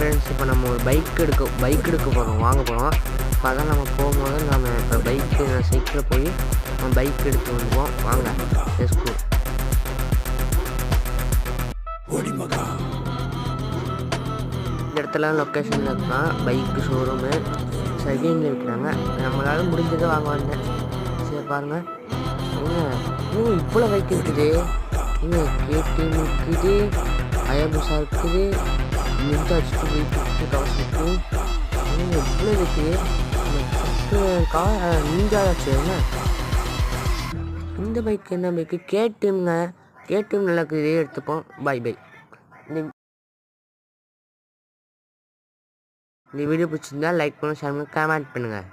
Friends, இப்போ நம்ம ஒரு பைக் எடுக்க போகிறோம், வாங்க போகிறோம். இப்போ அதான் நம்ம போகும்போது நம்ம இப்போ சைக்கிளில் போய் நம்ம பைக் எடுத்து வந்துடுவோம். வாங்க, லெட்ஸ் கோ. இந்த இடத்துல லொக்கேஷனில் இருக்கலாம் பைக்கு ஷோரூமு செகண்டில் விற்கிறாங்க. நம்மளால முடிஞ்சதை வாங்க வந்தேன். சரி பாருங்கள், இவ்வளோ பைக் இருக்குது. கேடிஎம் இருக்குது, ஹயாபுசா இருக்குது, மின்சார்ஜ் கவர்ஸ் இருக்குது. இவ்வளோ இருக்குது. நீஞ்சாச்சு. இந்த பைக் என்ன பைக்கு? கேடிஎம்ங்க. கேடிஎம் நல்லா இருக்குது, எடுத்துப்போம். பை. இந்த வீடியோ பிடிச்சிருந்தா லைக் பண்ணுங்கள், ஷேர் பண்ணுங்கள், கமெண்ட் பண்ணுங்கள்.